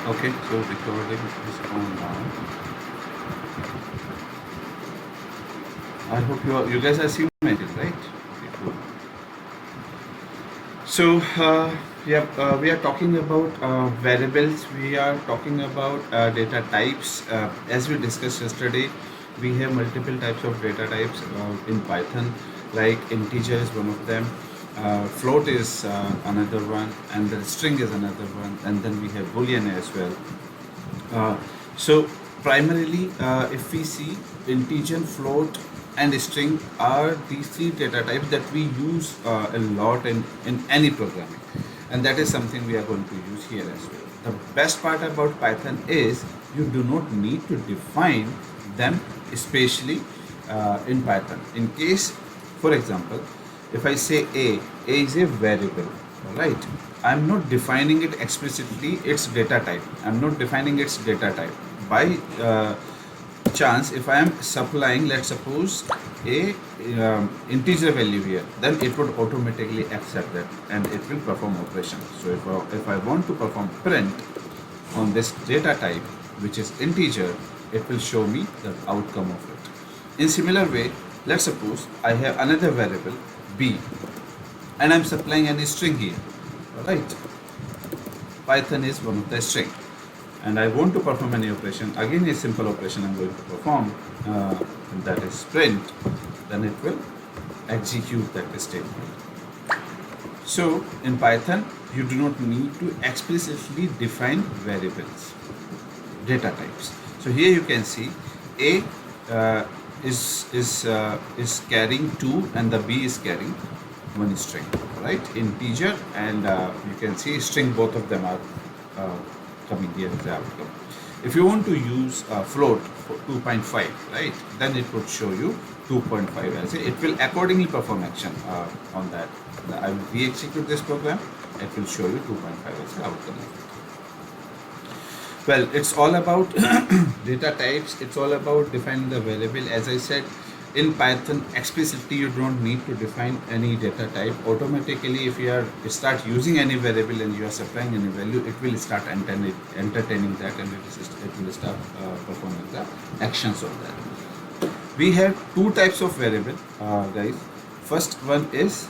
Okay, so recording is on now. I hope you guys are seeing my screen, right? Okay, cool. So yeah, we are talking about variables. We are talking about data types. As we discussed yesterday, we have multiple types of data types in Python. Like integer is one of them. Float is another one, and then string is another one, and then we have boolean as well. Uh, so primarily, if we see integer, float, and string are these three data types that we use a lot in any programming, and that is something we are going to use here as well. The best part about Python is you do not need to define them, especially in Python. In case, for example, if I say A is a variable, all right? I'm not defining it explicitly, its data type. I'm not defining its data type. By chance, if I am supplying, let's suppose, a integer value here, then it would automatically accept that and it will perform operation. So if I want to perform print on this data type, which is integer, it will show me the outcome of it. In similar way, let's suppose I have another variable b and I'm supplying any string here. Alright, Python is one of the string and I want to perform any operation. Again, a simple operation I'm going to perform, and that is print, then it will execute that statement. So in Python, you do not need to explicitly define variables, data types. So here you can see a is carrying 2 and the b is carrying one string, right? Integer and you can see string, both of them are coming here as the outcome. If you want to use float for 2.5, right, then it would show you 2.5 as it will accordingly perform action on that. I will re-execute this program, it will show you 2.5 as the outcome. Well, it's all about data types. It's all about defining the variable. As I said, in Python explicitly you don't need to define any data type. Automatically, if you start using any variable and you are supplying any value, it will start entertaining that and it will start performing the actions of that. We have two types of variable, guys. First one is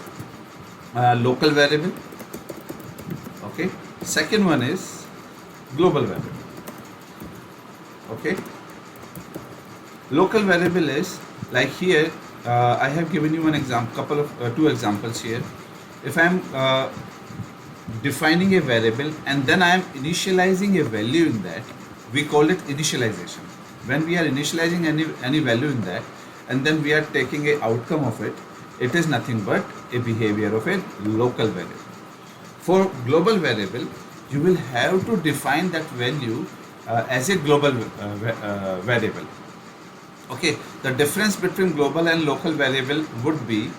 local variable. Okay. Second one is global variable. Okay. Local variable is like here. I have given you one example, two examples here. If I am defining a variable and then I am initializing a value in that, we call it initialization. When we are initializing any value in that and then we are taking a outcome of it, it is nothing but a behavior of a local variable. For global variable, you will have to define that value as a global variable. Okay, the difference between global and local variable would be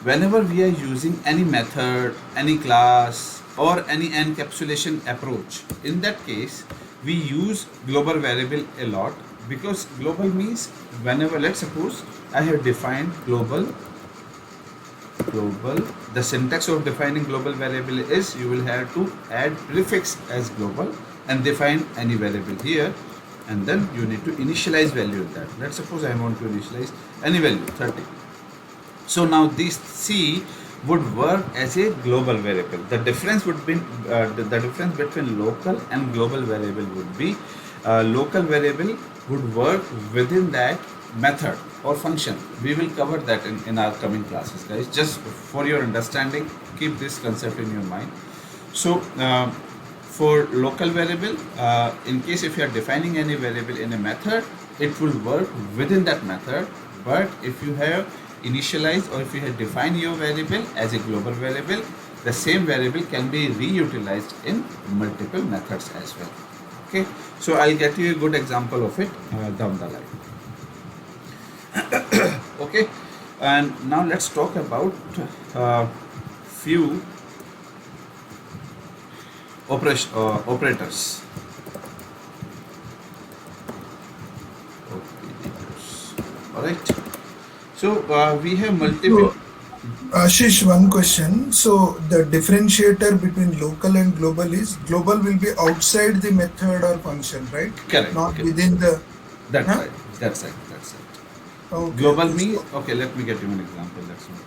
whenever we are using any method, any class, or any encapsulation approach. In that case, we use global variable a lot because global means whenever, let's suppose, I have defined global. The syntax of defining global variable is you will have to add prefix as global and define any variable here, and then you need to initialize value in that. Let's suppose I want to initialize any value 30. So now this C would work as a global variable. The difference would be the difference between local and global variable would be local variable would work within that method or function. We will cover that in our coming classes, guys. Just for your understanding, keep this concept in your mind. So for local variable, in case if you are defining any variable in a method, it will work within that method. But if you have initialized or if you have defined your variable as a global variable, the same variable can be reutilized in multiple methods as well. Okay, so I'll get you a good example of it down the line. Okay, and now let's talk about few operators. All right. So we have multiple. Ashish, one question. So the differentiator between local and global is global will be outside the method or function, right? Correct. Not Okay. within the. That's Huh? right. That's right. That's right. Okay, Global okay. means, So okay, let me get you an example. That's not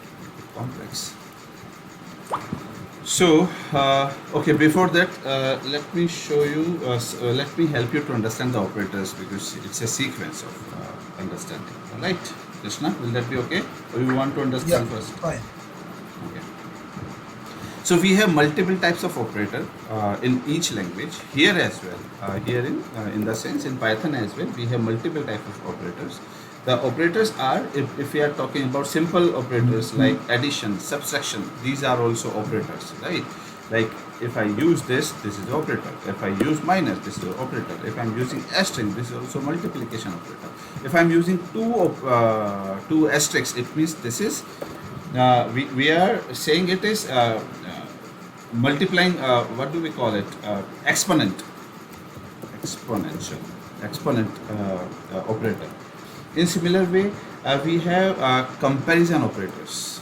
complex. So, okay, before that, let me show you, let me help you to understand the operators because it's a sequence of understanding. All right, Krishna, will that be okay? Or you want to yeah, understand first? fine. Okay. So we have multiple types of operator in each language. Here as well, here in the sense in Python as well, we have multiple types of operators. The operators are, if we are talking about simple operators like addition, subtraction, these are also operators, right? Like if I use this, this is operator. If I use minus, this is operator. If I'm using asterisk, this is also multiplication operator. If I'm using two asterisks, it means this is we are saying it is multiplying, what do we call it, exponential exponent operator. In similar way, we have comparison operators.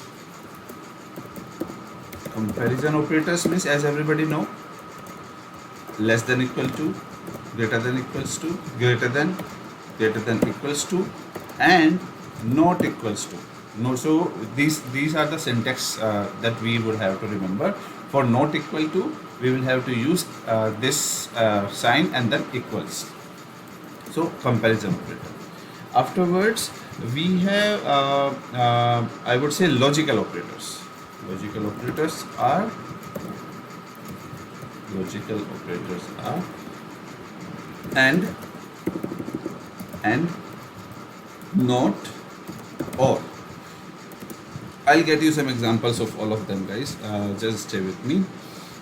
Comparison operators means, as everybody know, less than equal to, greater than equals to, greater than equals to, and not equals to. No, so these are the syntax that we would have to remember. For not equal to, we will have to use this sign and then equals. So comparison operator. Afterwards, we have I would say logical operators. Logical operators are logical operators are and and not or. I'll get you some examples of all of them, guys. Just stay with me.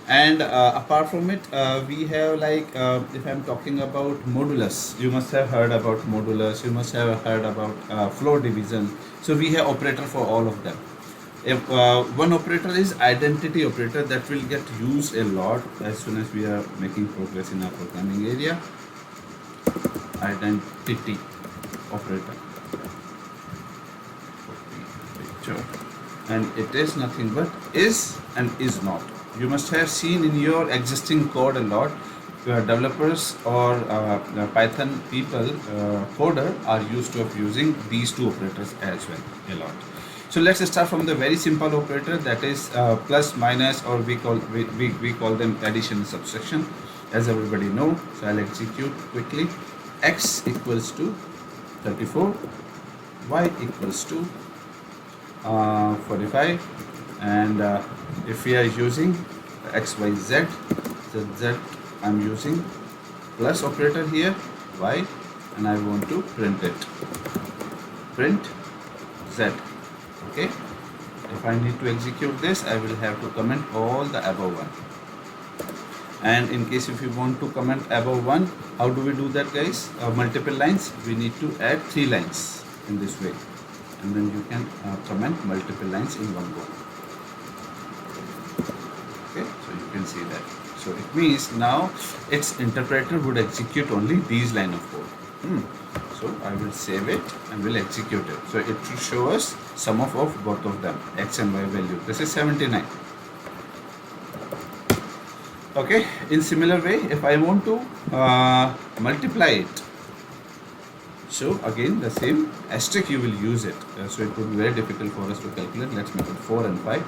And apart from it, we have like, if I'm talking about modulus, you must have heard about modulus, you must have heard about floor division. So we have operator for all of them. If one operator is identity operator, that will get used a lot as soon as we are making progress in our programming area. Identity operator. Picture. And it is nothing but is and is not. You must have seen in your existing code a lot. Developers or Python people, coder, are used to of using these two operators as well a lot. So let's start from the very simple operator, that is plus, minus, or we call them addition, subtraction, as everybody know. So I'll execute quickly. X equals to 34, y equals to 45, and if we are using x, y, z, z, I'm using plus operator here, y, and I want to print it, print z. Okay, if I need to execute this, I will have to comment all the above one. And in case if you want to comment above one, how do we do that, guys? Multiple lines, we need to add 3 lines in this way, and then you can comment multiple lines in one go. Okay, so you can see that. So it means now its interpreter would execute only these line of code. So I will save it and will execute it. So it should show us sum of both of them, x and y value. This is 79. Okay, in similar way, if I want to multiply it, so again the same asterisk you will use it. So it would be very difficult for us to calculate. Let's make it 4 and 5.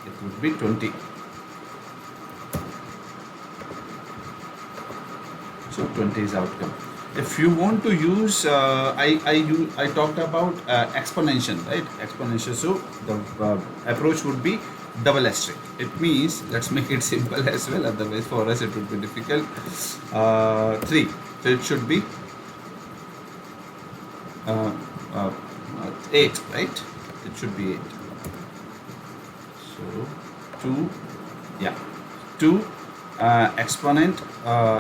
It would be 20. So 20 is outcome. If you want to use, I talked about exponential, right? Exponential. So the approach would be double asterisk. It means, let's make it simple as well. Otherwise, for us it would be difficult. 3. So it should be uh, uh, 8, right? It should be 8. So 2, yeah, 2 exponent,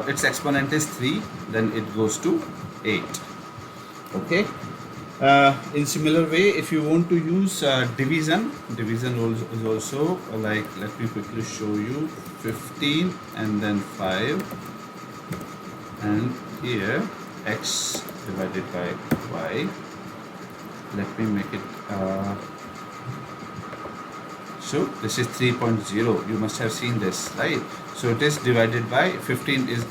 its exponent is 3, then it goes to 8. Okay. In similar way, if you want to use division is also like, let me quickly show you, 15 and then 5, and here x divided by y. Let me make it So this is 3.0. You must have seen this, right? So it is divided by 15 is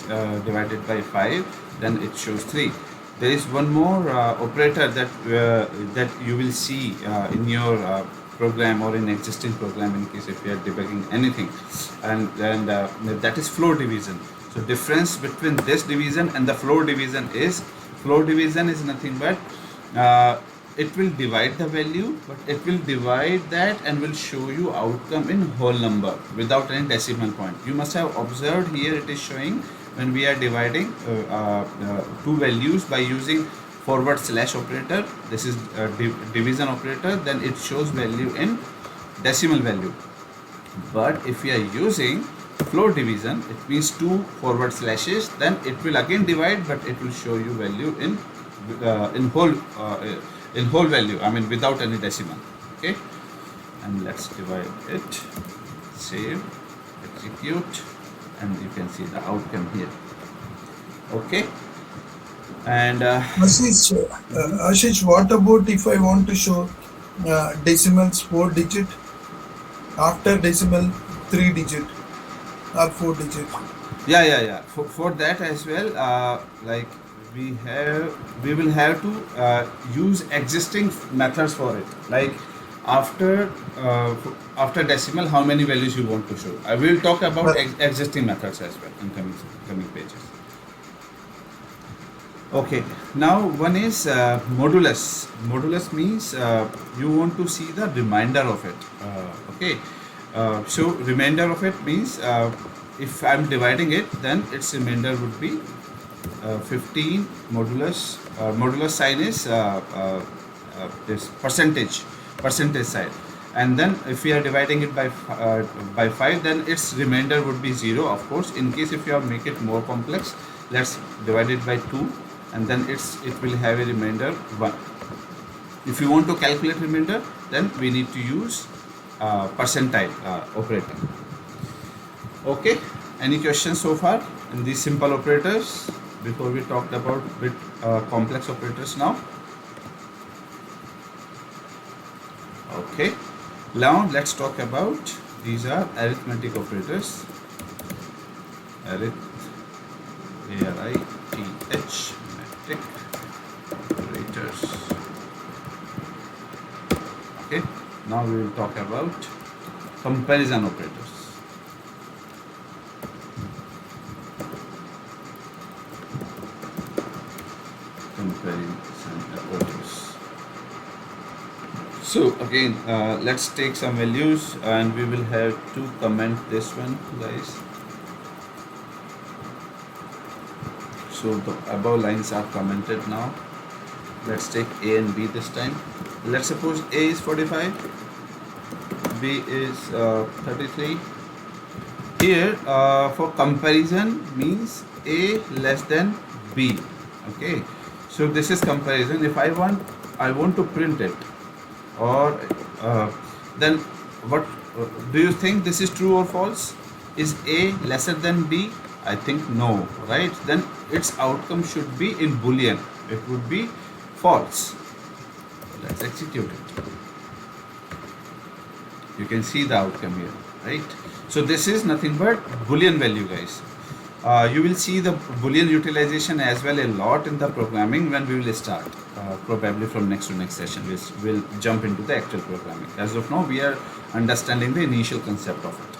divided by 5. Then it shows 3. There is one more operator that you will see in your program or in existing program in case if you are debugging anything, and that is floor division. So difference between this division and the floor division is nothing but it will divide the value, but it will divide that and will show you outcome in whole number without any decimal point. You must have observed here it is showing when we are dividing two values by using forward slash operator. This is division operator, then it shows value in decimal value. But if we are using floor division, it means two forward slashes, then it will again divide, but it will show you value in whole value, I mean without any decimal. Okay, and let's divide it, save, execute, and you can see the outcome here. Okay, and Ashish, what about if I want to show decimals 4 digit, after decimal 3 digit or 4 digit? yeah, for that as well, like we will have to use existing methods for it, like after after decimal how many values you want to show. I will talk about But existing methods as well in coming pages. Okay, now one is modulus. Modulus means you want to see the remainder of it. Okay, so remainder of it means if I'm dividing it, then its remainder would be 15 modulus. Modulus sign is this percentage sign, and then if we are dividing it by 5, then its remainder would be 0. Of course, in case if you are make it more complex, let's divide it by 2, and then it will have a remainder 1. If you want to calculate remainder, then we need to use percentile operator. Okay, any questions so far in these simple operators before we talked about bit complex operators now? Okay, now let's talk about these are arithmetic operators. Arithmetic operators. Okay, now we will talk about comparison operators. Comparison operators. So again, let's take some values and we will have to comment this one, guys. So the above lines are commented now. Let's take A and B this time. Let's suppose A is 45, B is 33. Here for comparison means A less than B. Okay, so this is comparison. If I want to print it, or then what do you think, this is true or false? Is A lesser than B? I think no, right? Then its outcome should be in Boolean. It would be false. Let's execute it. You can see the outcome here, right? So this is nothing but Boolean value, guys. You will see the Boolean utilization as well a lot in the programming when we will start. Probably from next to next session, we'll jump into the actual programming. As of now, we are understanding the initial concept of it.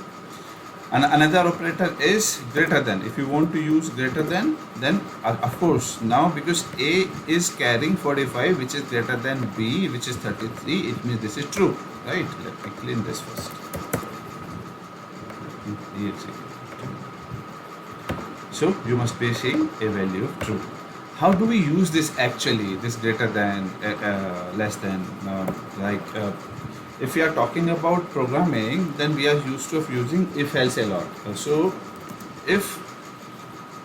And another operator is greater than. If you want to use greater than, then of course now because A is carrying 45, which is greater than B, which is 33, it means this is true, right? Let me clean this first. So you must be seeing a value of true. How do we use this actually? This greater than, less than, if we are talking about programming, then we are used to using if else a lot. So if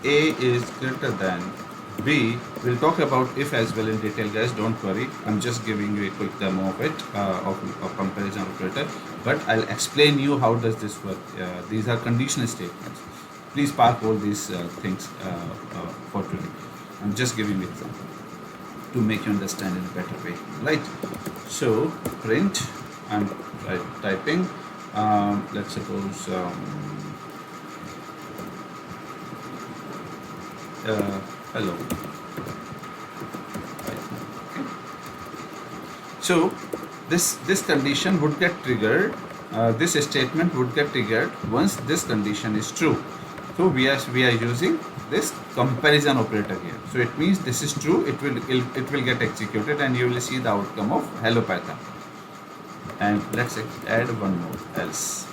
A is greater than B, we'll talk about if as well in detail, guys. Don't worry. I'm just giving you a quick demo of it, of comparison operator. But I'll explain you how does this work. These are conditional statements. Please park all these things for today. I'm just giving you example to make you understand in a better way, right? So print, I'm typing Let's suppose hello. Okay. So this condition would get triggered. This statement would get triggered once this condition is true. So we are using this comparison operator here. So it means this is true. It will get executed, and you will see the outcome of hello Python. And let's add one more else.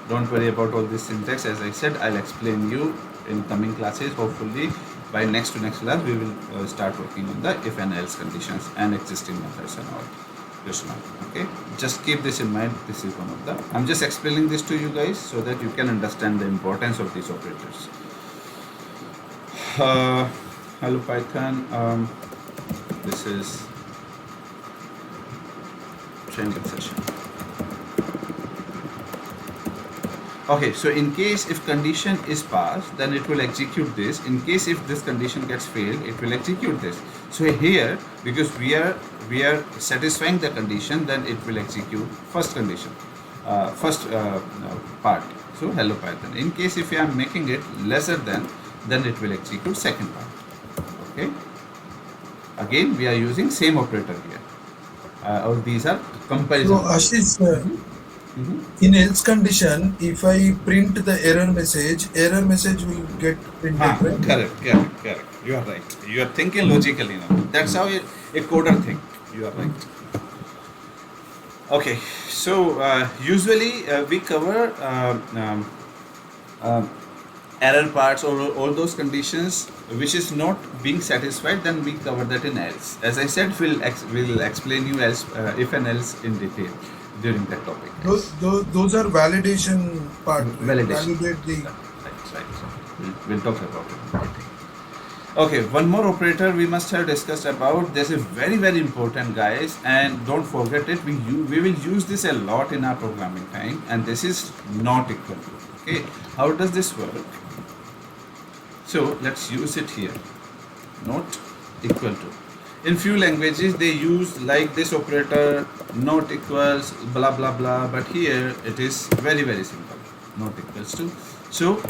Don't worry about all this syntax. As I said, I'll explain you in coming classes. Hopefully by next to next class we will start working on the if and else conditions and existing methods and all. Just now, okay, just keep this in mind. This is one of the, I'm just explaining this to you guys so that you can understand the importance of these operators. Hello Python, this is training session. Okay, so in case if condition is passed, then it will execute this. In case if this condition gets failed, it will execute this. So here, because we are satisfying the condition, then it will execute first condition, first part. So hello Python. In case if I am making it lesser than, then it will execute second part. Okay. Again, we are using same operator here. Or these are comparison. So Ashish, in else condition, if I print the error message will get printed, right? Correct. You are right. You are thinking logically now. That's how a coder thinks. You are right. Okay, so usually we cover error parts or all those conditions which is not being satisfied, then we cover that in else. As I said, we'll explain you else if and else in detail during that topic. Those are validation part. Validation. Validate the. Right. We'll talk about it. Okay, one more operator we must have discussed about. This is very important, guys, and don't forget it. We will use this a lot in our programming time, and this is not equal to. Okay, how does this work? So let's use it here. Not equal to. In few languages they use like this operator, not equals, blah blah blah, but here it is very simple. Not equals to. So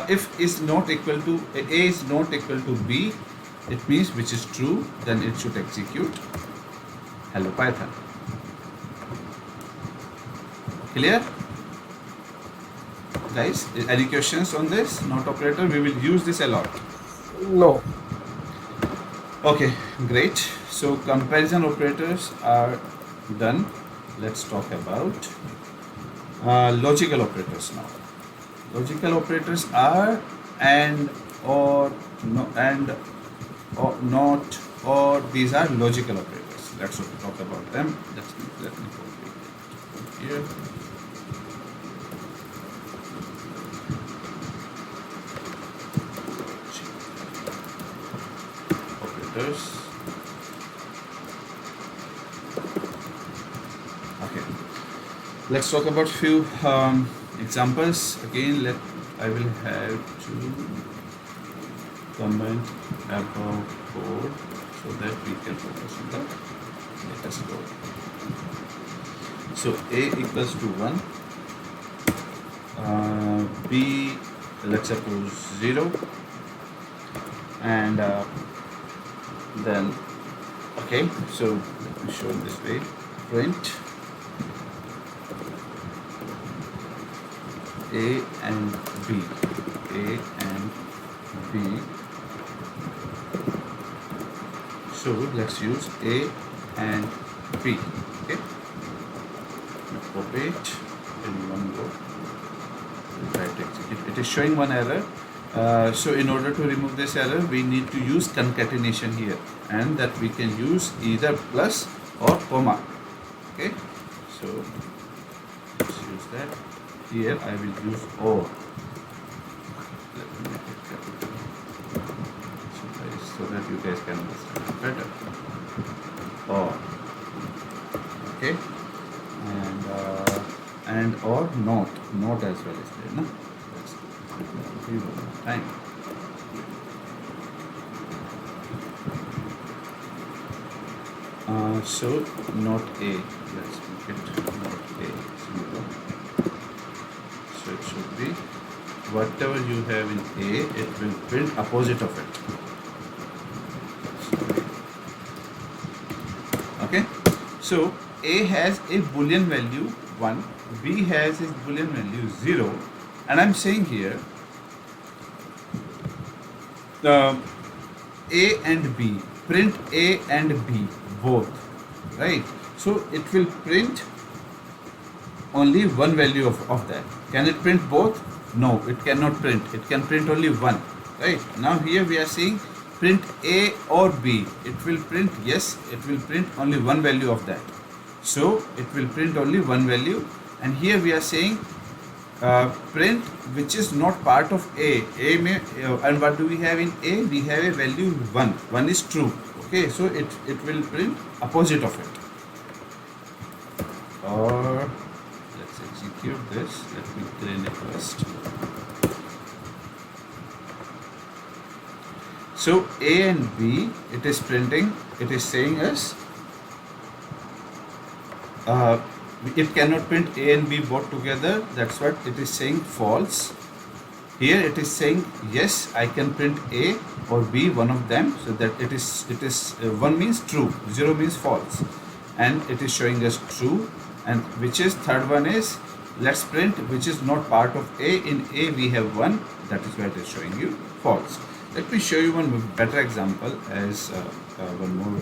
if is not equal to a is not equal to b, it means which is true, then it should execute hello Python. Clear, guys? Any questions on this not operator? We will use this a lot. No. Okay, great. So comparison operators are done. Let's talk about logical operators now. Logical operators are and, or, no, and, or, not, or. These are logical operators. Let's talk about them. Let me copy it here. Operators. Okay. Let's talk about few examples. Again, I will have to comment about code so that we can focus on the latest code. So a equals to 1, b let's suppose 0, and then okay, so let me show it this way. Print A and B. So let's use A and B. Okay. Now copy it in one go. Try to execute. It is showing one error. So in order to remove this error, we need to use concatenation here, and that we can use either plus or comma. Okay. So let's use that. Here I will use or. Let me make it capital so that you guys can understand it better. Or. Okay. And or not as well as there. No? Let's do one more time. So not A. Let's make it not A. So whatever you have in A, it will print opposite of it. Okay, so A has a boolean value 1, B has its boolean value 0, and I'm saying here A and B, print A and B both, right? So it will print only one value of that. Can it print both? No, it cannot print. It can print only one, right? Now here we are saying print A or B. It will print, yes, it will print only one value of that. So it will print only one value, and here we are saying print which is not part of A. A may, and what do we have in A? We have a value 1. 1 is true. Okay, so it will print opposite of it. Or let's execute this. Let me clean it first. So A and B, it is printing. It is saying us it cannot print A and B both together. That's what it is saying, false. Here it is saying yes, I can print A or B, one of them. So that it is 1 means true, 0 means false, and it is showing us true. And which is third one is, let's print which is not part of A. In A we have 1, that is why it is showing you false. Let me show you one better example as one more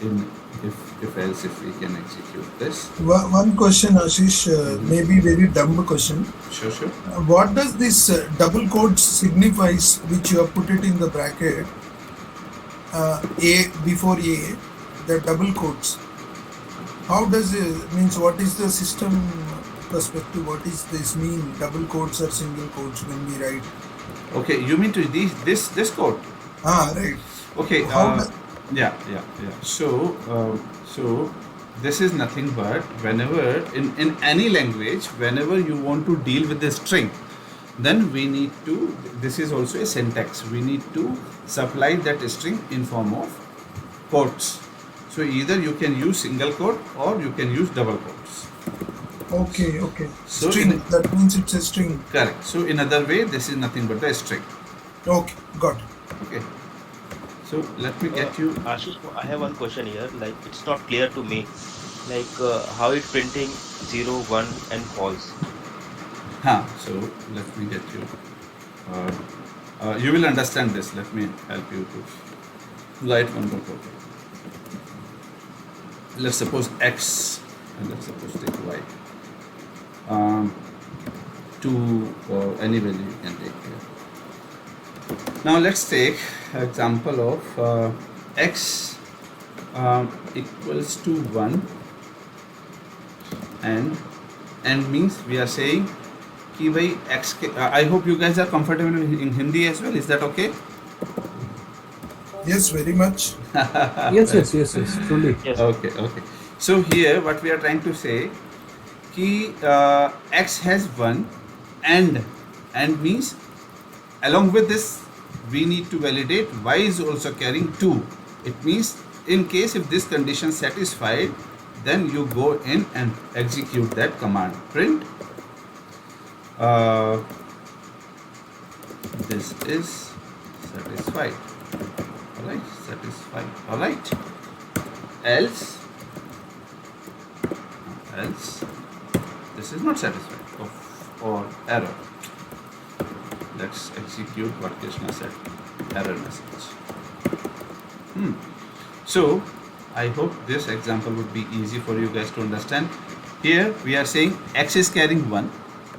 in if else, if we can execute this. One question, Ashish, maybe very dumb question. Sure. What does this double quote signifies, which you have put it in the bracket, A before A, the double quotes? How does it means? What is the system perspective? What is this mean? Double quotes or single quotes when we write? Okay, you mean to this code? Right. Okay. How Yeah. So this is nothing but whenever in any language, whenever you want to deal with a string, then we need to, this is also a syntax, we need to supply that string in form of quotes. So either you can use single quote or you can use double quotes. Okay. So string, that means it's a string. Correct. So in other way, this is nothing but a string. Okay, got it. Okay. So let me get you. Ashish, I have one question here. Like, it's not clear to me. Like, how it's printing 0, 1, and false. So let me get you. You will understand this. Let me help you to write one more code. Let's suppose X, and let's suppose take Y. To any value you can take here. Now let's take example of X equals to 1, and means we are saying कि भाई X के, I hope you guys are comfortable in Hindi as well. Is that okay? Yes, very much. Yes, truly. Yes. Okay. So here what we are trying to say कि X has 1 and means along with this we need to validate Y is also carrying 2. It means in case if this condition satisfied, then you go in and execute that command, print this is satisfied. Alright, satisfied. Alright, else this is not satisfied, or error. Let's execute what Krishna said, error message. So I hope this example would be easy for you guys to understand. Here we are saying X is carrying 1,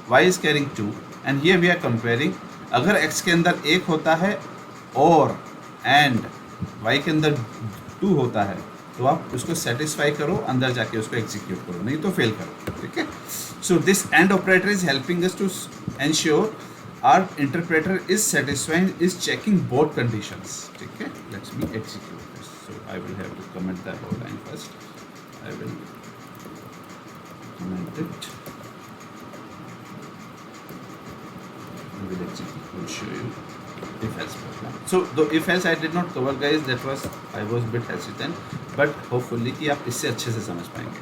Y is carrying 2, and here we are comparing. अगर X के अंदर 1 होता है और and Y के अंदर 2 होता है, तो आप उसको सेटिस्फाई करो, अंदर जाके उसको एग्जीक्यूट करो, नहीं तो फेल करो. ठीक है. So this AND operator is helping us to ensure our interpreter is satisfying, is checking both conditions. ठीक है. Let me execute this. So I will have to comment that whole line first. I will comment it. I will execute. Will show you if else program. So the if else I did not cover, guys. That was, I was a bit hesitant, but hopefully कि आप इससे अच्छे से समझ पाएंगे.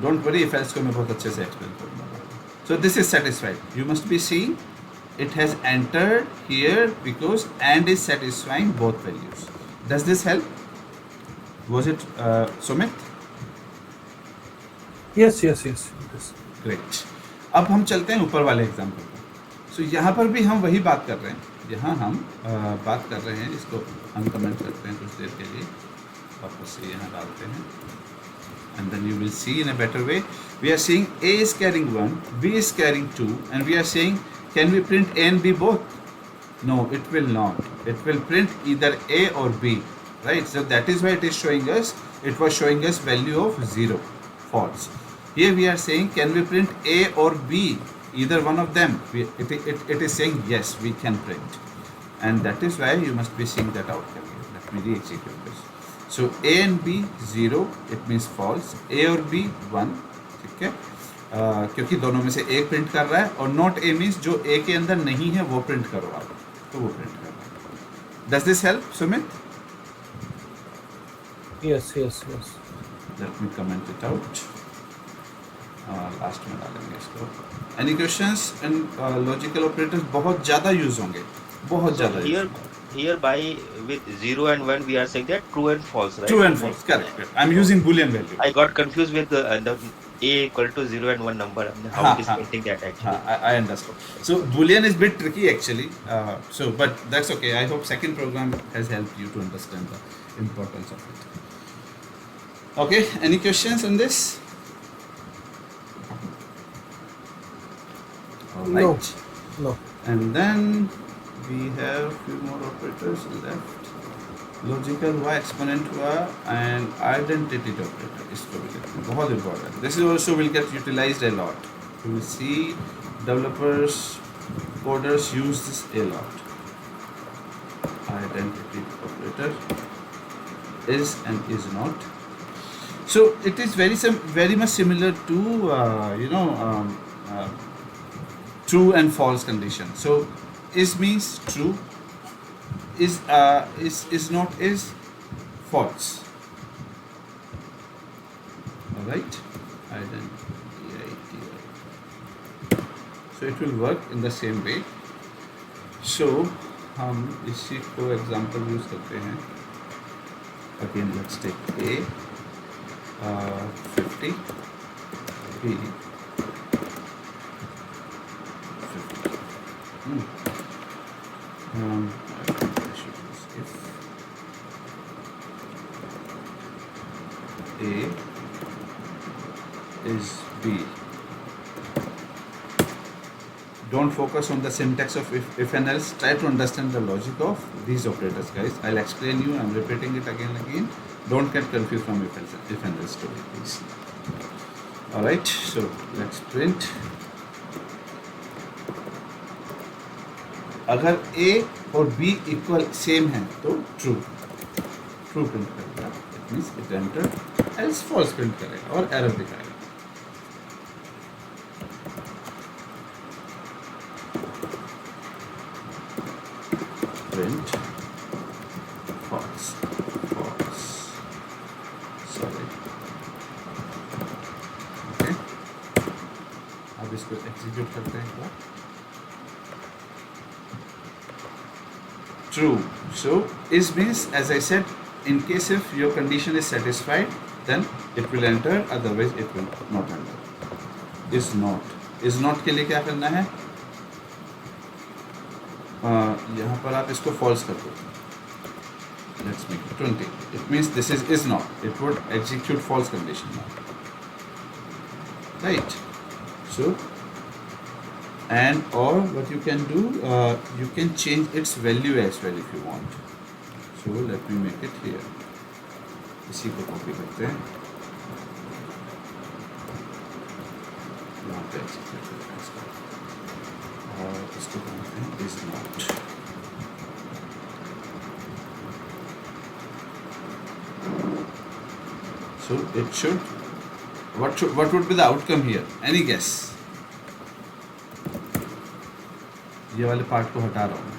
Don't worry, if else को मैं बहुत अच्छे से explain करूँगा. So this is satisfied. You must be seeing it has entered here because and is satisfying both values. Does this help? Was it Sumit? Yes, yes, yes. Yes. Great. अब हम चलते हैं ऊपर वाले एग्जाम्पल पर. सो यहाँ पर भी हम वही बात कर रहे हैं. यहाँ हम बात कर रहे हैं, इसको हम कमेंट करते हैं कुछ देर के लिए, वापस से यहाँ डालते हैं, and then you will see in a better way. We are saying A is carrying 1, B is carrying 2, and we are saying, can we print A and B both? No, it will not. It will print either A or B, right? So that is why it is showing us, it was showing us value of 0, false. Here we are saying, can we print A or B, either one of them? It is saying yes, we can print, and that is why you must be seeing that outcome. Let me re-execute this. So A and B 0, it means false. A और B 1, ठीक है, क्योंकि दोनों में से एक print कर रहा है, और नॉट A मीन्स जो A के अंदर नहीं है वो प्रिंट करो आप, तो वो प्रिंट कर रहा है. Does this help, Sumit? Yes, yes, yes. Let me comment it out. Last में डालेंगे इसको. Any questions? And logical operators बहुत ज़्यादा यूज होंगे, बहुत ज़्यादा. Here by with 0 and 1 we are saying that true and false, right? True and false, correct. I'm using Boolean value. I got confused with the A equal to 0 and 1 number. How it is printing that actually. I understand. So Boolean is a bit tricky actually. But that's okay. I hope second program has helped you to understand the importance of it. Okay. Any questions on this? All right. No. And then we have few more operators left. Logical हुआ, exponent हुआ, and identity operator. इसको भी देखते हैं, बहुत important. This is also will get utilized a lot. You will see developers, coders use this a lot. Identity operator is and is not. So it is very much similar to true and false condition. So is means true, is not is false. All right. Identity. So it will work in the same way. So हम इसी को example use करते हैं. Again, let's take A 50, B 50. I should use if A is B. Don't focus on the syntax of if and else. Try to understand the logic of these operators, guys. I'll explain you. I'm repeating it again and again. Don't get confused from if and else story, please. All right. So let's print. अगर A और B equal same है तो true print करेगा. It means it enter, else false print करेगा और error दिखाएगा. Print false sorry. Okay, अब इसको एग्जीक्यूट करते हैं एक बार. True. So is means, as I said, in case if your condition is satisfied, then it will enter. Otherwise, it will not enter. Is not के लिए क्या करना है? यहाँ पर आप इसको false कर दो. Let's make it 20. It means this is not. It would execute false condition now. Right. So. And or what you can do, you can change its value as well if you want. So let me make it here. इसी को copy करते हैं, यहाँ पे execute करते हैं इसको, और इसको बनाते हैं is not. So it should. What would be the outcome here? Any guess? ये वाले पार्ट को हटा रहा हूँ.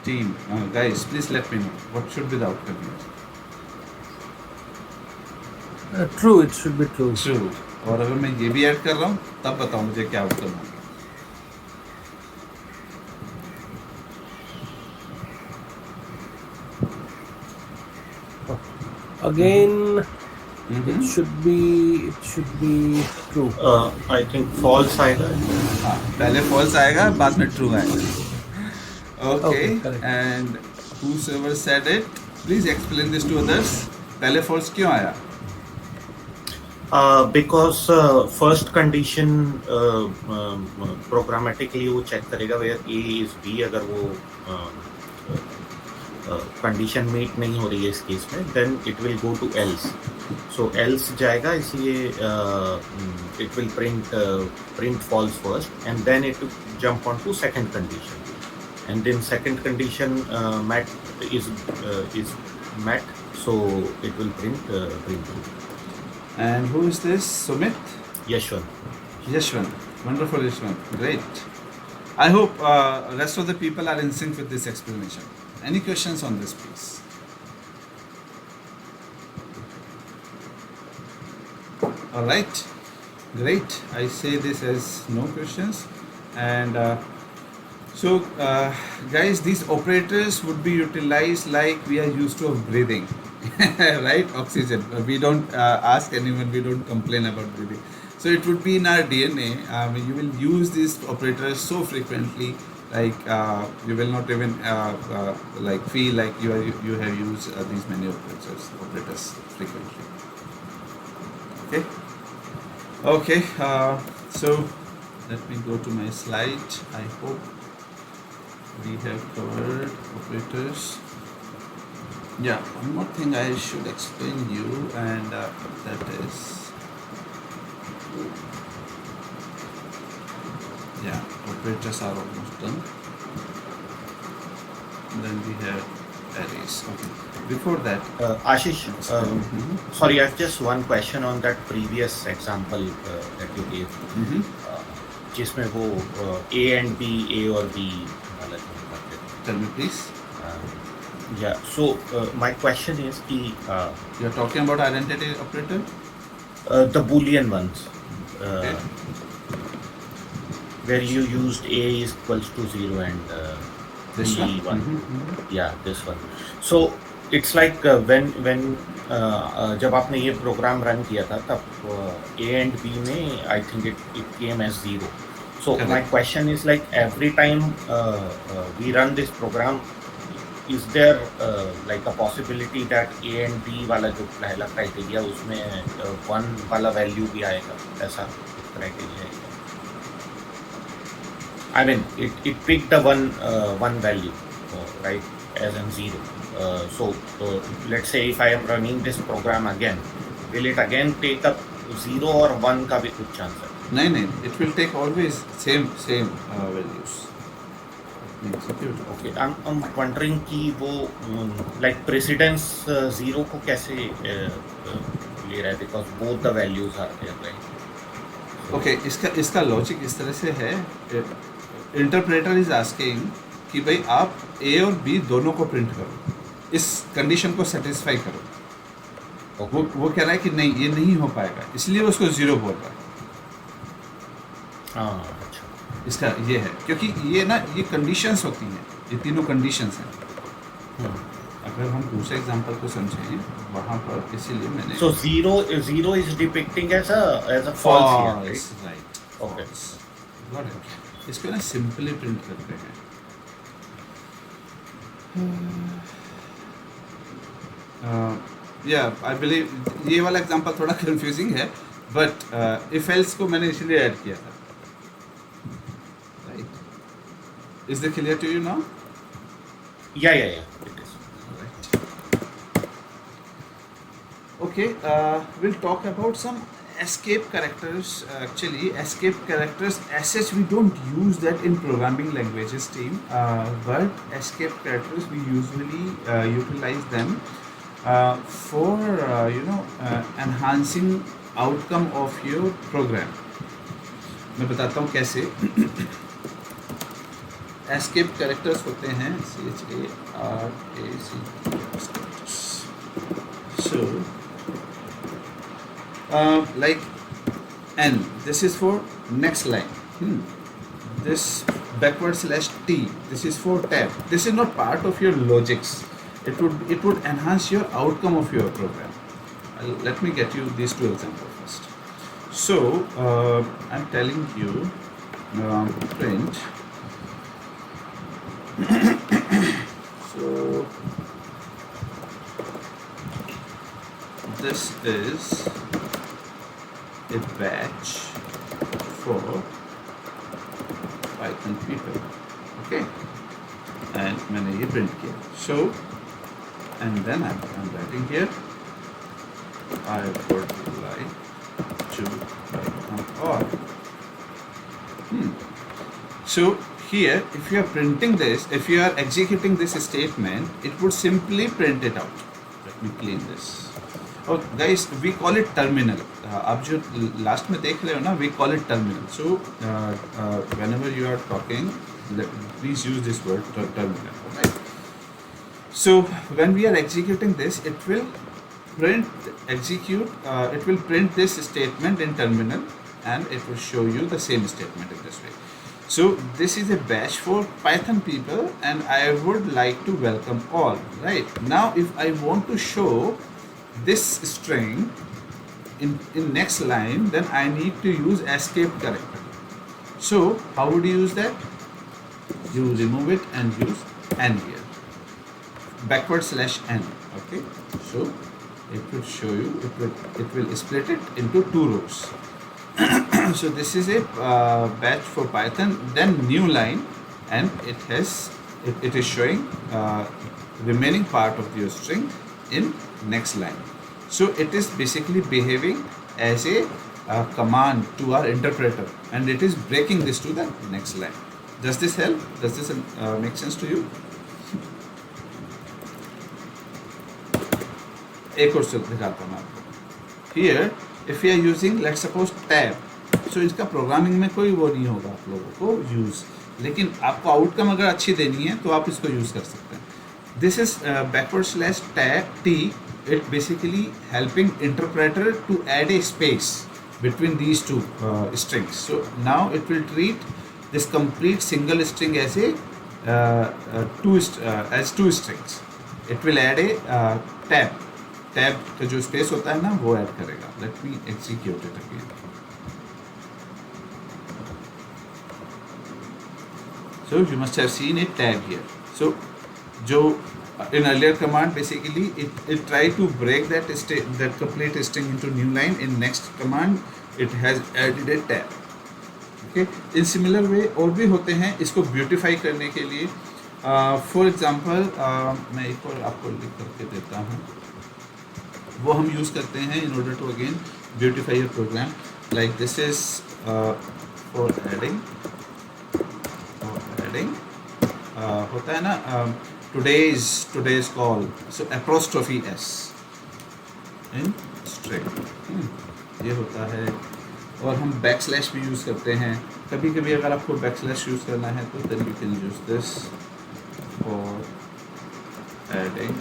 Team, guys, please let me know what should be the outcome here. True, it should be true. True. और अगर मैं ये भी ऐड कर रहा हूँ तब बताओ मुझे क्या आउटकम होगा। Again, hmm. it should be true. I think false आएगा. हाँ, पहले फॉल्स आएगा बाद में ट्रू आएगा। Okay, Okay, correct. And whosoever said it, please explain this to others. पहले फॉल्स क्यों आया? Because first condition programmatically वो check करेगा where A is B. अगर वो condition meet नहीं हो रही है इस केस में, then it will go to else. So else जाएगा, इसलिए it will print false first and then it will jump on to second condition. And then second condition is met, so it will print true. And who is this? Sumit? Yashwant. Yashwant. Wonderful, Yashwant. Great. I hope rest of the people are in sync with this explanation. Any questions on this, please? All right. Great. I say this as no questions. And so, guys, these operators would be utilized like we are used to of breathing. Right? Oxygen. We don't ask anyone, we don't complain about breathing. So it would be in our DNA. You will use these operators so frequently, like you will not even like feel like you have used these many operators frequently. Okay. Okay. So let me go to my slide. I hope we have covered operators. Yeah, one more thing I should explain you, and that is, yeah, operators are almost done. Then we have arrays. Okay. Before that, Ashish, sorry, I have just one question on that previous example that you gave. जिसमें वो A and B, A और B वाला जो करते थे. tell me please. Yeah. So my question is कि You are talking about identity operator? the Boolean ones, Okay. where you used A is equals to 0 and This B one? 1. Yeah, this one. So it's like when जब आपने ये program run किया था तब A and B में I think it came as 0. So Correct. my question is like every time we run this program, is there like a possibility that A and B वाला जो पहला criteria उसमें 1 वाला value भी आएगा, ऐसा criteria है? I mean it picked the one value, right, as in 0. So let's say if I am running this program again, will it again take up 0 or 1 का भी कुछ chance है? नहीं, it will take always same values. Execute. Okay, I'm wondering कि वो like precedence 0 को कैसे ले रहा है, because both the values are there, right? Okay, इसका लॉजिक इस तरह से है, इंटरप्रेटर इज आस्किंग कि भाई आप A और B दोनों को प्रिंट करो, इस कंडीशन को सेटिस्फाई करो। वो कह रहा है कि नहीं, ये नहीं हो पाएगा, इसलिए वो उसको 0 बोल रहा है। अच्छा, इसका ये है, क्योंकि ये ना ये कंडीशंस होती हैं, ये तीनों कंडीशंस हैं। अगर हम दूसरे एग्जांपल को समझें वहाँ पर, इसीलिए मैंने so 0 is depicting as a false here, right? Right. Okay. Got it. इसको ना सिंपली प्रिंट करते हैं। या आई बिलीव ये वाला एग्जांपल थोड़ा कंफ्यूजिंग है, बट इफ एल्स को मैंने इसलिए ऐड किया था। Right, is the clear to you now? Yeah, it is. Okay, we'll talk about some escape characters. Actually, escape characters as such we don't use that in programming languages team, but escape characters we usually utilize them for enhancing outcome of your program. मैं बताता हूँ कैसे। escape characters होते हैं CHARACTERS. So like N, this is for next line. This backward slash T, this is for tab. This is not part of your logics. It would enhance your outcome of your program. Let me get you these two examples first. So I'm telling you print. So this is a batch for Python people. Okay, and मैंने ये print किया. So and then I'm writing here, I would like to Python all. So here, if you are printing this, if you are executing this statement, it would simply print it out. Let me clean this. Oh, guys, we call it terminal. आप जो last में देख रहे हो ना, we call it terminal. So whenever you are talking, please use this word terminal. Right? So when we are executing this, it will print this statement in terminal, and it will show you the same statement in this way. So this is a batch for Python people, and I would like to welcome all. Right now, if I want to show this string in next line, then I need to use escape character. So how would you use that? You remove it and use n here, backward slash n. Okay, so it will show you, it will split it into two rows. So this is a batch for Python, then new line, and it is showing remaining part of your string in next line. So it is basically behaving as a command to our interpreter, and it is breaking this to the next line. Does this help? Does this make sense to you? एक और शब्द दिखाता हूँ आपको. Here, if you are using, let's suppose tab, so इसका programming में कोई वो नहीं होगा आप लोगों को यूज़, लेकिन आपको आउटकम अगर अच्छी देनी है तो आप इसको यूज़ कर सकते हैं. This is backward slash tab T. It basically helping interpreter to add a space between these two strings. So now it will treat this complete single string as a two strings. It will add a tab. Tab का जो space होता है ना, वो add करेगा. Let me execute it again. So you must have seen a tab here. So जो in earlier command, basically it tried to break that complete string into new line. In next command it has added a tab. Okay, in similar way और भी होते हैं इसको beautify करने के लिए. For example, मैं एक और आपको लिख करके देता हूँ, वो हम यूज़ करते हैं in order to again beautify your program. Like this is for adding होता है ना, today's call, so apostrophe s in string, ये होता है. और हम बैकस्लैश भी यूज़ करते हैं कभी कभी. अगर आपको बैकस्लैश यूज़ करना है तो then you can use this for adding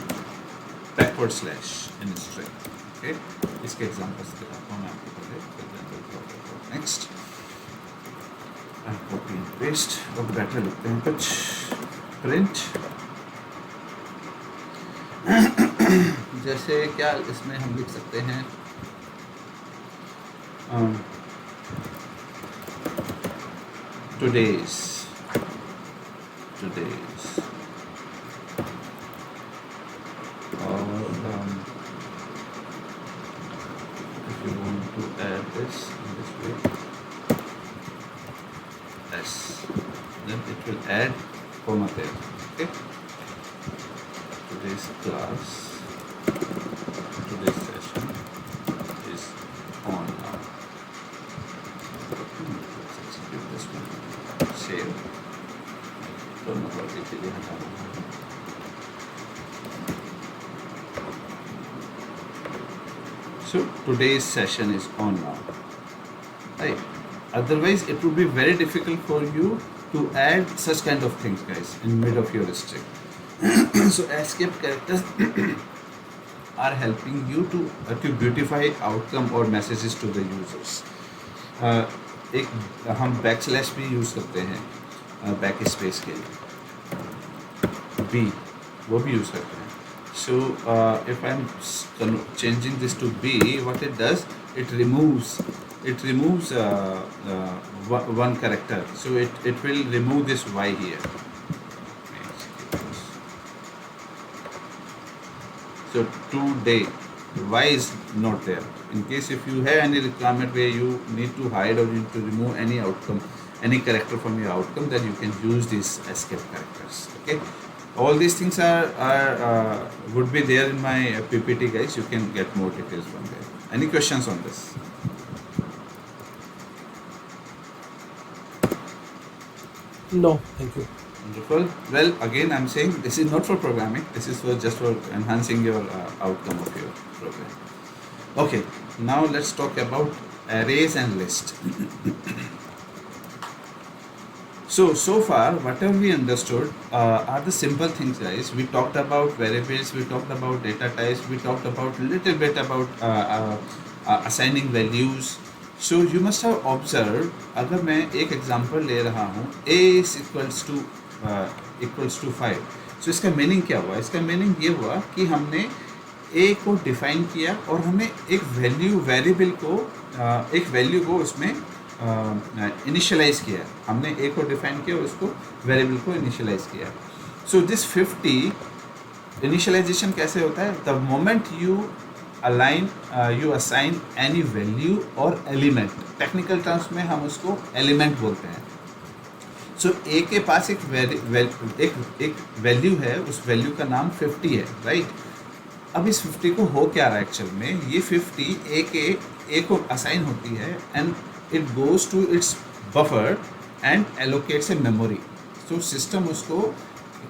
backward slash in string. Okay, इसके एग्जांपल्स दिखाता हूँ मैं आपको पहले. नेक्स्ट कॉपी एंड पेस्ट, और बेटर लिखते हैं कुछ. प्रिंट जैसे क्या इसमें हम लिख सकते हैं, today's or if you want to add this in this way, s, then it will add comma there. Okay, today's class, today's session is on now. Let's execute this one. Save. Don't know what it is. So today's session is on now. Right. Otherwise, it would be very difficult for you to add such kind of things, guys, in mid of your string. So escape characters are helping you to beautify outcome or messages to the users. एक हम backslash भी use करते हैं back space के लिए, B वो भी use करते हैं. So if I'm changing this to B, what it does, it removes one character. So it will remove this Y here. So today Y is not there. In case if you have any requirement where you need to hide or you need to remove any outcome, any character from your outcome, then you can use these escape characters. Okay. All these things are would be there in my PPT, guys. You can get more details from there. Any questions on this? No, thank you. Wonderful. Well, again, I'm saying this is not for programming. This is for just for enhancing your outcome of your program. Okay. Now let's talk about arrays and list. So far, whatever we understood are the simple things, guys. We talked about variables, we talked about data types, we talked about little bit about assigning values. So you must have observed, अगर मैं एक example ले रहा हूँ, a is equals to 5. So इसका meaning क्या हुआ? इसका meaning ये हुआ कि हमने a को define किया और हमने एक variable को एक value को उसमें इनिशियलाइज किया. हमने a को डिफाइन किया और उसको वेरिएबल को इनिशियलाइज किया. सो दिस 50 इनिशियलाइजेशन कैसे होता है? The moment you assign any value और एलिमेंट, टेक्निकल टर्म्स में हम उसको एलिमेंट बोलते हैं. सो a के पास एक वैल्यू है, उस वैल्यू का नाम 50 है, राइट? अब इस 50 को हो क्या रहा है एक्चुअल में? ये 50 a को असाइन होती है and it goes to its buffer and allocates a memory. So system उसको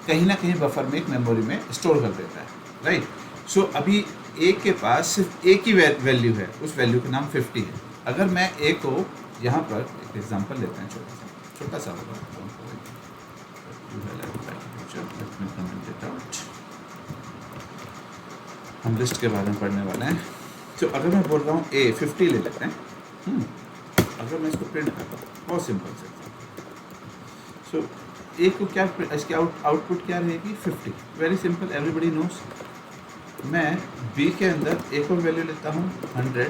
कहीं ना कहीं बफर में एक मेमोरी में स्टोर कर देता है, राइट? सो अभी a के पास सिर्फ a की वैल्यू है, उस वैल्यू का नाम 50 है. अगर मैं a को यहाँ पर एक एग्जांपल लेते हैं, छोटा सा होगा. हम लिस्ट के बारे में पढ़ने वाले हैं. तो अगर मैं बोल रहा हूँ a 50 ले लेते हैं. अगर मैं इसको प्रिंट करता हूँ, बहुत सिंपल से. सो ए को क्या, इसकी आउटपुट क्या रहेगी? 50. Very simple, everybody knows. मैं बी के अंदर एक और वैल्यू लेता हूँ 100.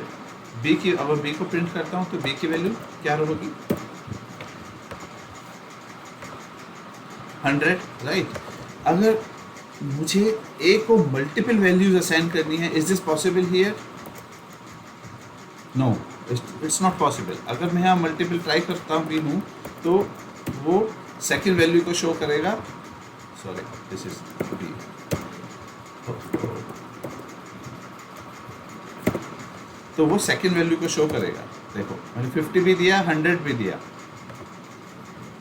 बी की, अगर बी को प्रिंट करता हूँ तो बी की वैल्यू क्या होगी? 100, राइट? अगर मुझे ए को मल्टीपल वैल्यूज असाइन करनी है, is this possible here? No, it's not possible. अगर मैं यहाँ मल्टीपल ट्राई करता भी हूँ तो वो सेकेंड वैल्यू को शो करेगा. Sorry, this is B. तो वो सेकेंड वैल्यू को शो करेगा. देखो मैंने 50 भी दिया, 100 भी दिया,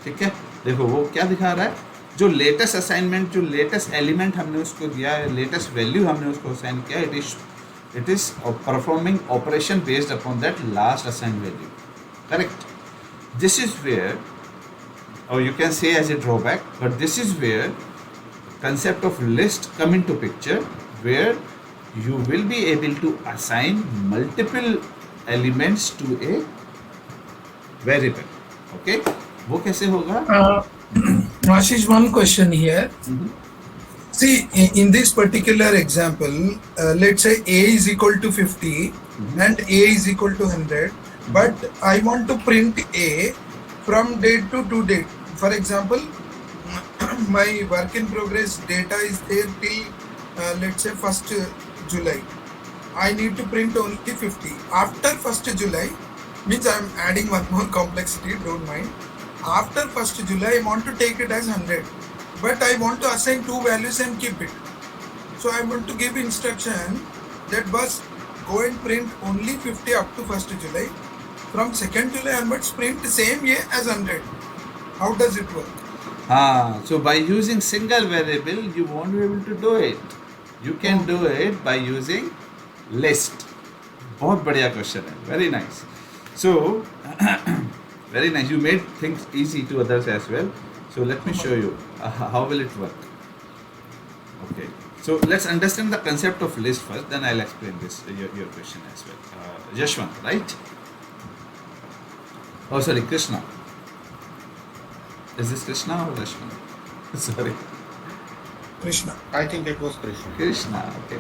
ठीक है? देखो वो क्या दिखा रहा है? जो लेटेस्ट असाइनमेंट, जो लेटेस्ट एलिमेंट हमने उसको दिया, लेटेस्ट वैल्यू हमने उसको असाइन किया, it is performing operation based upon that last assigned value, correct? This is where, or you can say as a drawback, but this is where concept of list come into picture, where you will be able to assign multiple elements to a variable. Okay, वो कैसे होगा? Ashish, one question here. See, in this particular example, let's say a is equal to 50 and a is equal to 100, but I want to print a from date to date. For example, my work in progress data is there till let's say 1st July. I need to print only 50. After 1st July, means I am adding one more complexity, don't mind. After 1st July, I want to take it as 100. But I want to assign two values and keep it. So I want to give instruction that bus go and print only 50 up to 1st July. From 2nd July onwards, print same year as 100. How does it work? So by using single variable, you won't be able to do it. You can do it by using list. बहुत बढ़िया question है. Very nice. So very nice. You made things easy to others as well. So let me show you how will it work. Okay. So let's understand the concept of list first, then I'll explain this your question as well. Yashwant, right? Oh, sorry, Krishna. Is this Krishna or Yashwant? Sorry, Krishna. I think it was Krishna. Krishna. Okay.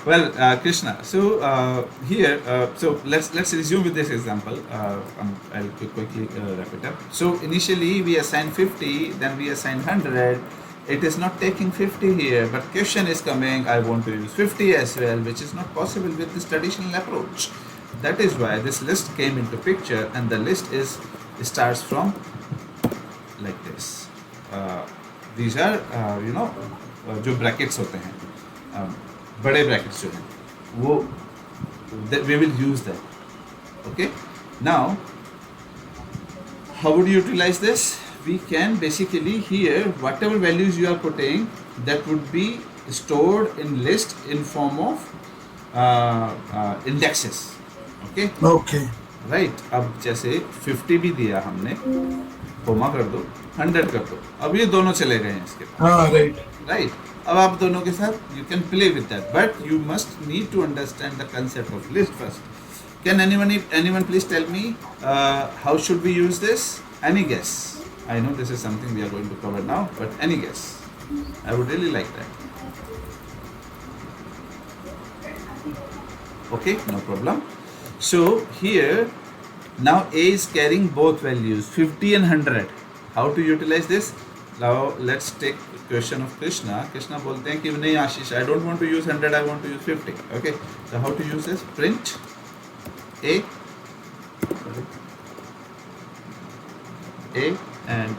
Well, Krishna. So here, so let's resume with this example. I'll quickly wrap it up. So initially we assign 50, then we assign 100. It is not taking 50 here, but question is coming. I want to use 50 as well, which is not possible with this traditional approach. That is why this list came into picture, and the list starts from like this. These are जो brackets होते हैं, बड़े brackets जो हैं, वो we will use them. Okay. Now, how would you utilize this? We can basically here whatever values you are putting, that would be stored in list in form of indexes. Okay. Okay. Right अब जैसे 50 भी दिया हमने, coma कर दो, 100 कर दो, अब ये दोनों चले गए हैं इसके पास. हाँ, right. राइट अब आप दोनों के साथ you can play with that, but you must need to understand the concept of list first. Can anyone please tell me how should we use this? Any guess? I know this is something we are going to cover now, but any guess? I would really like that. Okay, no problem. So here now A is carrying both values 50 and 100. How to utilize this? Now let's take question of Krishna. Krishna बोलते हैं कि नहीं आशीष, I don't want to use 100, I want to use 50. Okay, so how to use this? Print A, A, and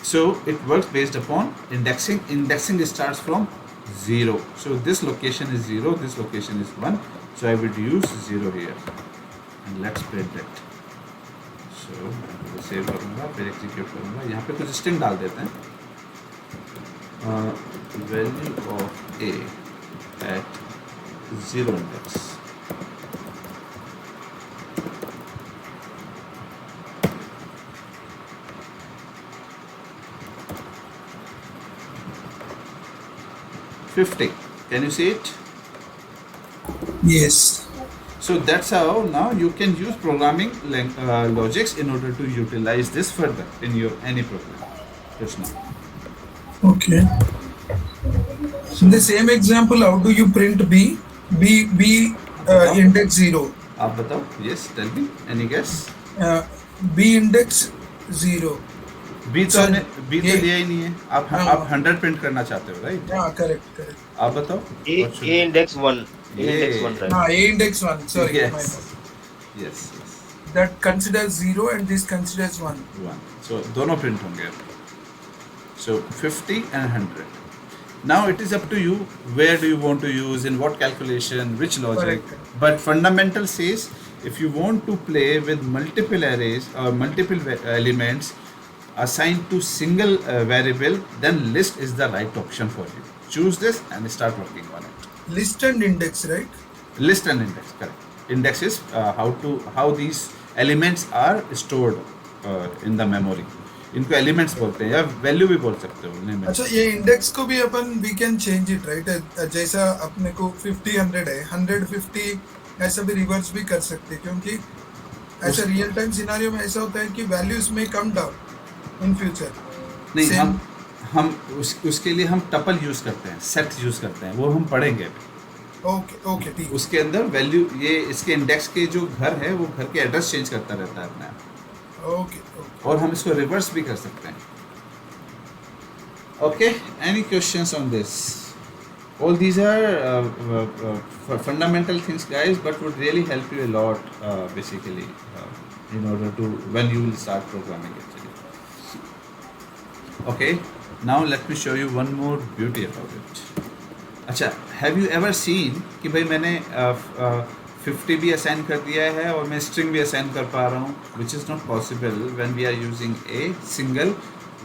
so it works based upon indexing. Indexing starts from 0. So this location is 0, this location is 1. So I would use 0 here, and let's print it. So मैं save करूँगा, फिर execute करूँगा. यहाँ पे कुछ string डाल देते हैं. Value of A at 0 index. $50. Can you see it? Yes. So that's how now you can use programming logics in order to utilize this further in your any program. Krishna. Okay. In the same example, how do you print B? B index 0. आप बताओ. Yes, tell me. Any guess? B index 0. B तो Sir, हमने B तो A- लिया ही नहीं है. आप हाँ. 100 प्रिंट करना चाहते हो, right? Yeah, correct. आप बताओ. A, What should A index 1. A index Yeah. 1, right? A index 1. Sorry. Yes. My fault. Yes. That considers 0 and this considers 1. 1. So दोनों प्रिंट होंगे. So 50 and 100. Now it is up to you where do you want to use, in what calculation, which logic. Correct. But fundamental says if you want to play with multiple arrays or multiple elements assigned to single variable, then list is the right option for you. Choose this and start working on it. List and index, right? List and index, correct. Index is how these elements are stored in the memory. इनको elements बोलते हैं या value भी बोल सकते हो. नहीं अच्छा, ये इंडेक्स को भी अपन we can change it, right? जैसा अपने को 50 100 है, 100 50 ऐसा भी रिवर्स भी कर सकते हैं, क्योंकि ऐसा रियल टाइम सिनेरियो में ऐसा होता है कि वैल्यूज में कम डाउन इन फ्यूचर. नहीं Same. हम उसके लिए हम टपल यूज करते हैं, सेट यूज करते हैं, वो हम पढ़ेंगे अभी. ओके ठीक. उसके अंदर वैल्यू ये इसके इंडेक्स के जो घर है वो घर के एड्रेस चेंज करता रहता है अपने आप. ओके. और हम इसको रिवर्स भी कर सकते हैं. Okay, any questions on this? All these are fundamental things, guys, but would really help you a lot, basically, in order to when you will start programming actually. Okay, now let me show you one more beauty about it. अच्छा, have you ever seen कि भाई मैंने 50 भी assign कर दिया है और मैं स्ट्रिंग भी असाइन कर पा रहा हूँ, which is not possible when we are using a single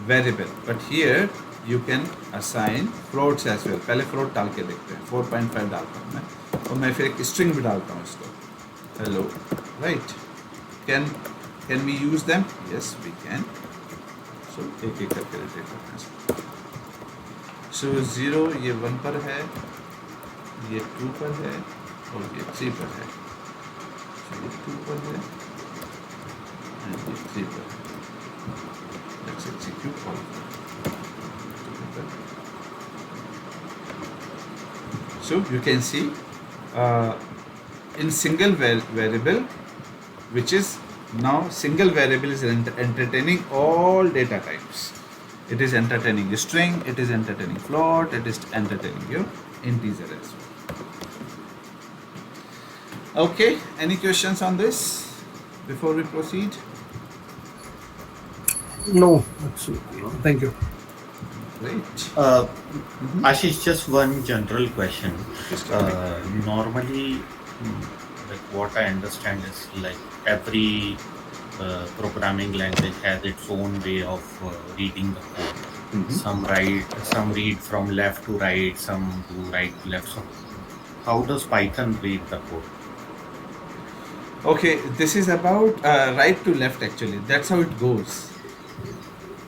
variable. But here you can assign floats as well. पहले float डाल के देखते हैं. 4.5 डालता हूँ मैं और मैं फिर एक string भी डालता हूँ इसको. Hello, right? Can we use them? Yes, we can. So एक एक करके देख लेते हैं. सो 0 ये 1 पर है, ये 2 पर है और ये 3 पर है। So ये 2 पर है and ये 3 पर है। Let's execute all of them. So you can see in single variable, which is now single variable is entertaining all data types. It is entertaining string, it is entertaining float, it is entertaining your integer as well. Okay, any questions on this before we proceed? No, absolutely. Thank you. Great. Ashish, just one general question. Normally, like what I understand is like every programming language has its own way of reading the code. Some read from left to right, some do right to left. So how does Python read the code? Okay, this is about right to left actually. That's how it goes.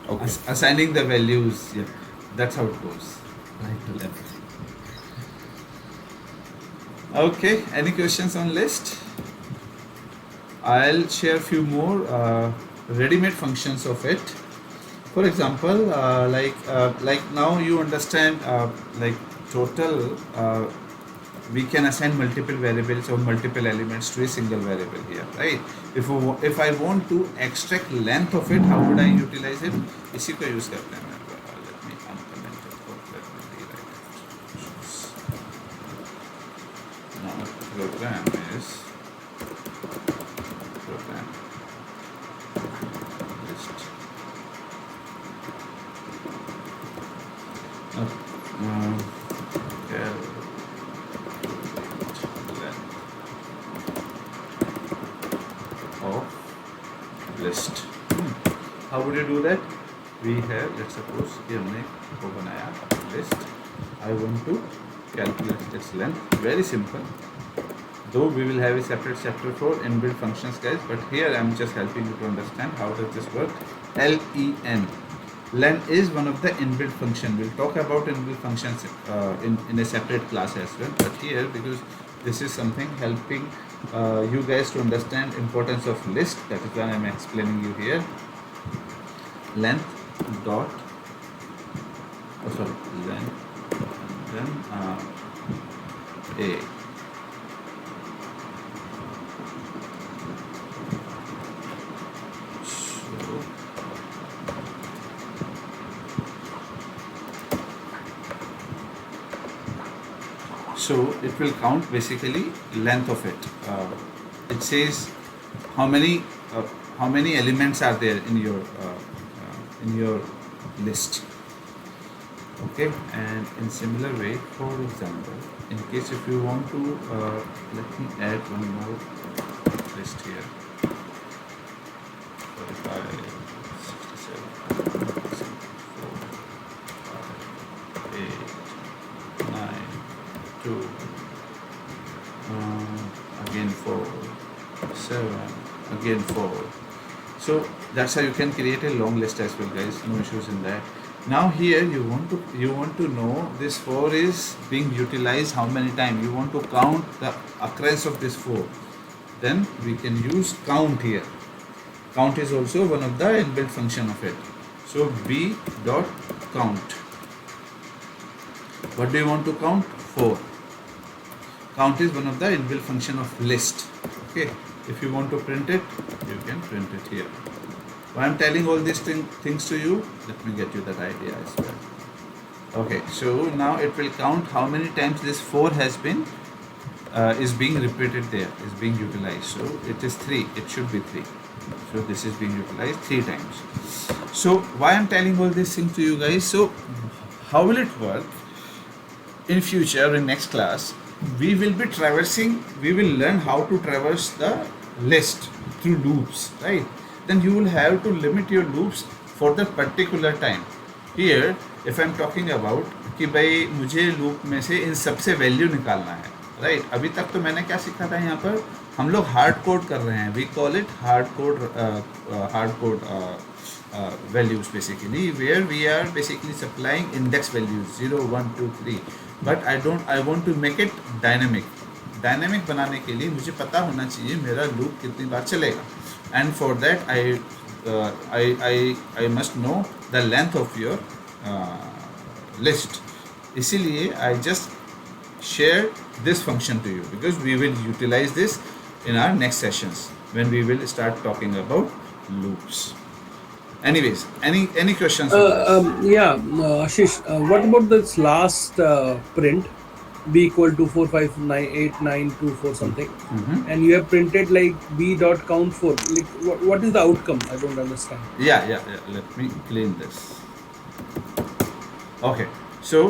Okay. Assigning the values, yeah, that's how it goes, right to left. Okay, any questions on list? I'll share few more ready-made functions of it. For example, like now you understand like total we can assign multiple variables or multiple elements to a single variable here, right? If I want to extract length of it, how would I utilize it? इसी को use करते हैं. Let me uncomment it. Let me rewrite it. Now program list. Of list. How would you do that? We have, let's suppose ये हमने वो बनाया list. I want to calculate its length. Very simple. Though we will have a separate chapter for inbuilt functions, guys, but here I'm just helping you to understand how does this work. len. Len is one of the inbuilt function. We'll talk about inbuilt functions in a separate class as well. But here, because this is something helping you guys to understand importance of list, that is why I'm explaining you here. Length dot length and then a. So it will count basically length of it. It says how many elements are there in your list. Okay, and in similar way, for example, in case if you want to, let me add one more list here. 45, 67, 4, 5, 8, 9, 2, again 4, 7, again 4. So that's how you can create a long list as well, guys. No issues in that. Now here you want to know this 4 is being utilized how many times. You want to count the occurrence of this 4. Then we can use count here. Count is also one of the inbuilt function of it. So b dot count. What do you want to count? 4. Count is one of the inbuilt function of list. Okay. If you want to print it, you can print it here. Why I'm telling all these things to you, let me get you that idea as well. Okay, so now it will count how many times this 4 has been is being repeated there, is being utilized. So it is 3, it should be 3. So this is being utilized 3 times. So why I'm telling all these things to you guys? So how will it work in future, in next class? We will learn how to traverse the list through loops, right? Then you will have to limit your loops for the particular time. Here, if I'm talking about कि भाई मुझे loop में से इन सबसे value निकालना है, right? अभी तक तो मैंने क्या सीखा था यहाँ पर, हम लोग हार्ड कोड कर रहे हैं, we call it hard code values basically, where we are basically supplying index values 0 1 2 3, but I want to make it dynamic बनाने के लिए मुझे पता होना चाहिए मेरा लूप कितनी बार चलेगा, and for that I must know the length of your list. इसीलिए I just share this function to you because we will utilize this in our next sessions when we will start talking about loops. Anyways, any questions? Ashish, what about this last print? B equal to 4 5 9 8 9 2 4 something, and you have printed like b dot count 4. Like what is the outcome? I don't understand. Yeah. Let me clean this. Okay, so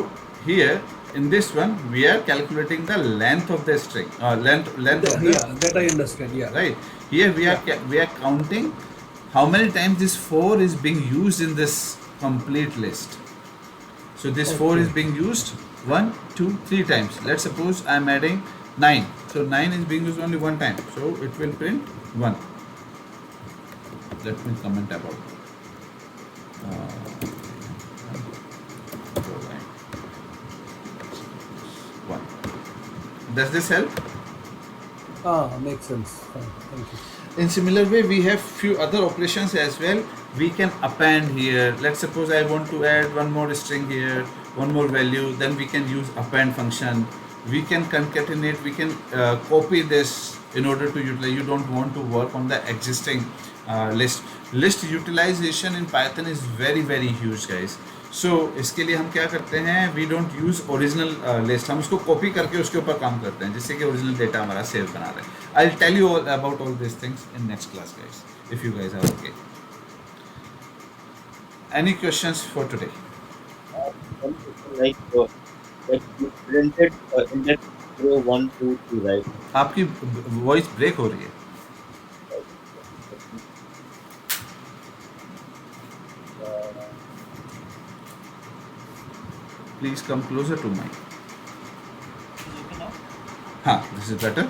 here in this one we are calculating the length of the string, length of the, Yeah, that I understand. Yeah. right. Here we are counting how many times this 4 is being used in this complete list. So this 4 is being used 1 2 3 times. Let's suppose I am adding 9, so 9 is being used only one time, so it will print 1. Let me comment about 1. Does this help? Makes sense. Fine. Thank you. In similar way, we have few other operations as well. We can append here. Let's suppose I want to add one more string here, one more value, then we can use append function. We can concatenate, we can copy this in order to utilize. You don't want to work on the existing list. List utilization in Python is very huge, guys. So इसके लिए हम क्या करते हैं, we don't use original list, हम उसको copy करके उसके ऊपर काम करते हैं जिससे कि original data हमारा save बना रहे. I'll tell you all about all these things in next class, guys, if you guys are okay. Any questions for today? Like you printed index 0 1 2 3, right? आपकी voice break हो रही है. Please come closer to mic. हाँ, this is better.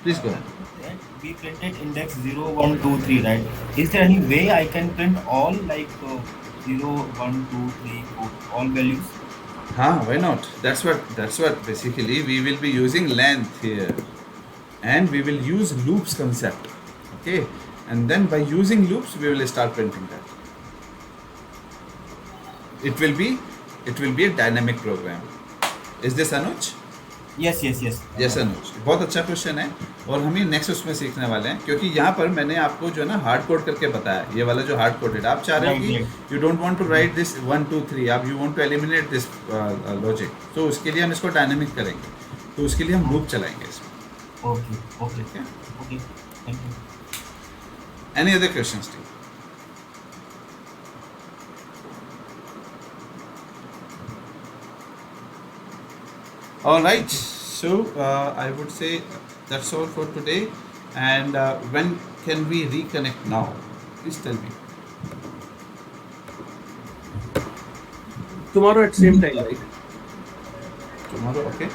Please go ahead. We printed index 0 1 2 3, right? Is there any way I can print all like 0 1 2 3 4 all values? हाँ, why not? That's what basically we will be using length here, and we will use loops concept. Okay, and then by using loops we will start printing that. It will be a dynamic program. Is this Anuj? Yes. Yes, Anuj. बहुत अच्छा question है और हम ये next उसमें सीखने वाले हैं, क्योंकि यहाँ पर मैंने आपको जो है ना हार्ड कोड करके बताया, ये वाला जो हार्ड कोडेड आप चाह रहे हो कि you don't want to write this 1 2 3, आप you want to eliminate this logic, तो उसके लिए हम इसको डायनेमिक करेंगे, तो उसके लिए हम लूप चलाएंगे इसमें. Okay. Thank you. Any other questions, Steve? All right, so I would say that's all for today, and when can we reconnect now? Please tell me. Tomorrow at same time, right? Tomorrow, okay?